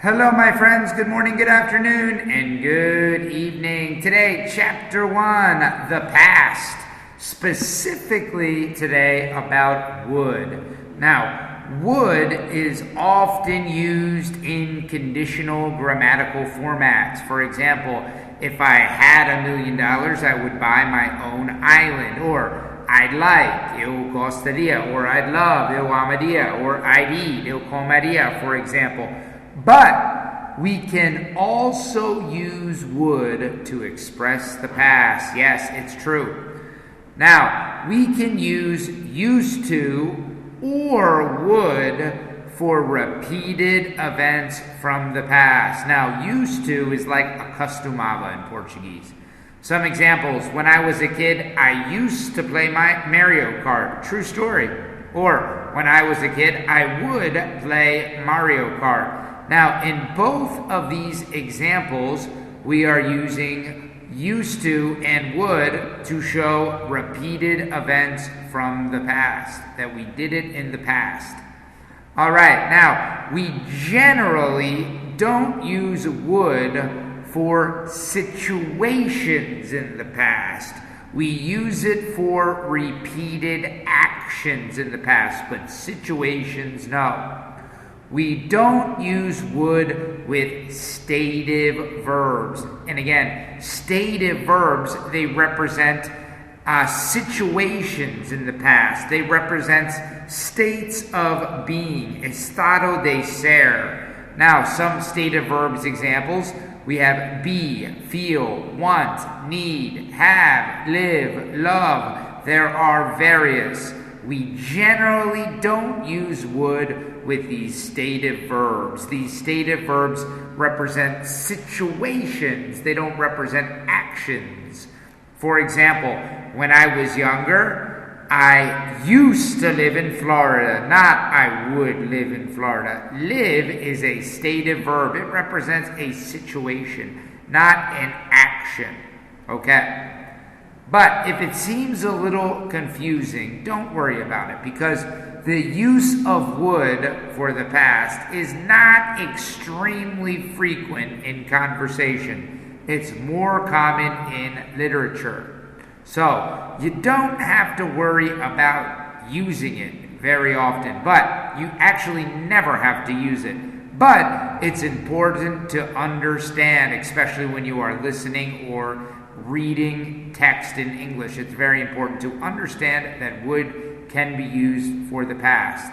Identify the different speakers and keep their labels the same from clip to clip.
Speaker 1: Hello, my friends. Good morning, good afternoon, and good evening. Today, Chapter 1, the past. Specifically today about would. Now, would is often used in conditional grammatical formats. For example, if I had $1 million, I would buy my own island. Or I'd like, eu gostaria. Or I'd love, eu amaria. Or I'd eat, eu comeria, for example. But we can also use would to express the past. Yes, it's true. Now, we can use used to or would for repeated events from the past. Now, used to is like acostumava in Portuguese. Some examples: when I was a kid, I used to play my Mario Kart. True story. Or when I was a kid, I would play Mario Kart. Now, in both of these examples, we are using used to and would to show repeated events from the past, that we did it in the past. All right, now, we generally don't use would for situations in the past. We use it for repeated actions in the past, but situations, no. We don't use would with stative verbs. And again, stative verbs, they represent situations in the past. They represent states of being, estado de ser. Now, some stative verbs examples, we have be, feel, want, need, have, live, love. There are various. We generally don't use would with these stative verbs. These stative verbs represent situations. They don't represent actions. For example, when I was younger, I used to live in Florida, not I would live in Florida. Live is a stative verb. It represents a situation, not an action. Okay? But if it seems a little confusing, don't worry about it, because the use of would for the past is not extremely frequent in conversation. It's more common in literature. So you don't have to worry about using it very often, but you actually never have to use it. But it's important to understand, especially when you are listening or reading text in English. It's very important to understand that would can be used for the past.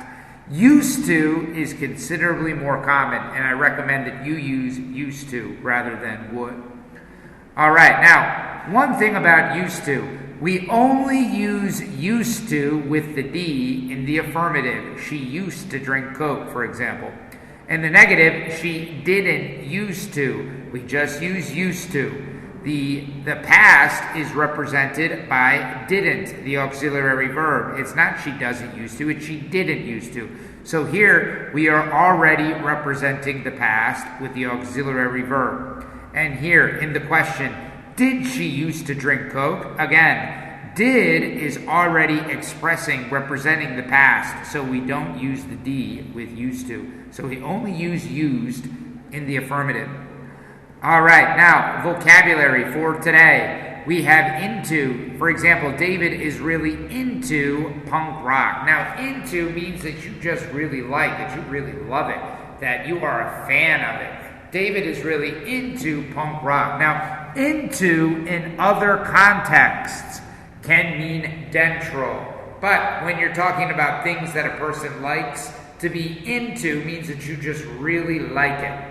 Speaker 1: Used to is considerably more common, and I recommend that you use used to rather than would. All right, now, one thing about used to, we only use used to with the D in the affirmative. She used to drink Coke, for example. In the negative, she didn't used to. We just use used to. The past is represented by didn't, the auxiliary verb. It's not she doesn't used to, it's she didn't used to. So here we are already representing the past with the auxiliary verb. And here in the question, did she used to drink Coke? Again, did is already representing the past, so we don't use the D with used to. So we only use used in the affirmative. All right, now, vocabulary for today. We have into. For example, David is really into punk rock. Now, into means that you just really like, that you really love it, that you are a fan of it. David is really into punk rock. Now, into in other contexts can mean dentro. But when you're talking about things that a person likes, to be into means that you just really like it.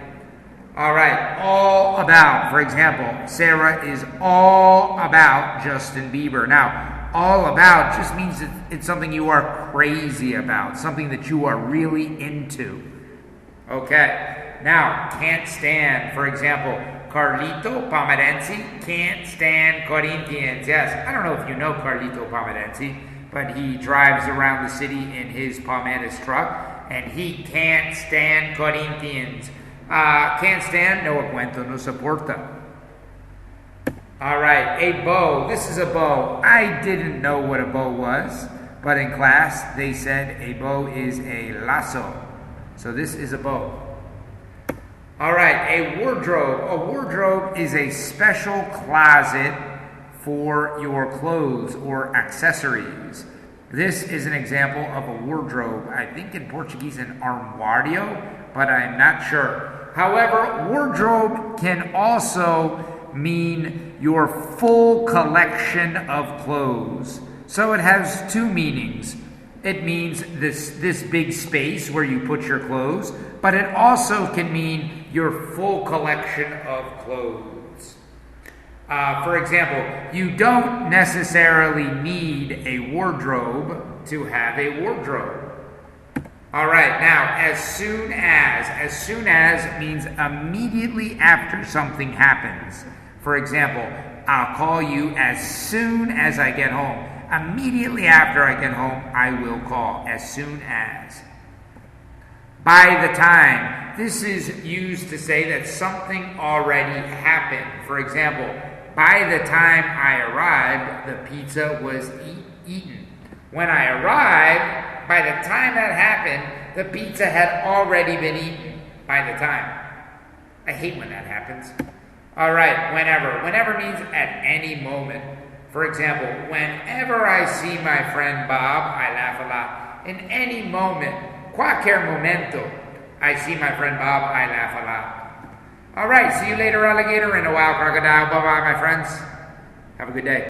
Speaker 1: All right, all about. For example, Sarah is all about Justin Bieber. Now, all about just means that it's something you are crazy about, something that you are really into. Okay, now, can't stand. For example, Carlito Palmeirense can't stand Corinthians. Yes, I don't know if you know Carlito Palmeirense, but he drives around the city in his Palmeiras truck, and he can't stand Corinthians. Can't stand, no aguento, no soporta. All right, a bow. This is a bow. I didn't know what a bow was, but in class they said a bow is a lasso. So this is a bow. a wardrobe. A wardrobe is a special closet for your clothes or accessories. This is an example of a wardrobe. I think in Portuguese an armário, but I'm not sure. However, wardrobe can also mean your full collection of clothes. So it has two meanings. It means this big space where you put your clothes, but it also can mean your full collection of clothes. For example, you don't necessarily need a wardrobe to have a wardrobe. All right, now, as soon as means immediately after something happens. For example, I'll call you as soon as I get home. Immediately after I get home, I will call, as soon as. By the time, this is used to say that something already happened. For example, by the time I arrived, the pizza was eaten. When I arrived, by the time that happened, the pizza had already been eaten by the time. I hate when that happens. All right, whenever. Whenever means at any moment. For example, whenever I see my friend Bob, I laugh a lot. In any moment, cualquier momento, I see my friend Bob, I laugh a lot. All right, see you later, alligator, and a wild crocodile. Bye-bye, my friends. Have a good day.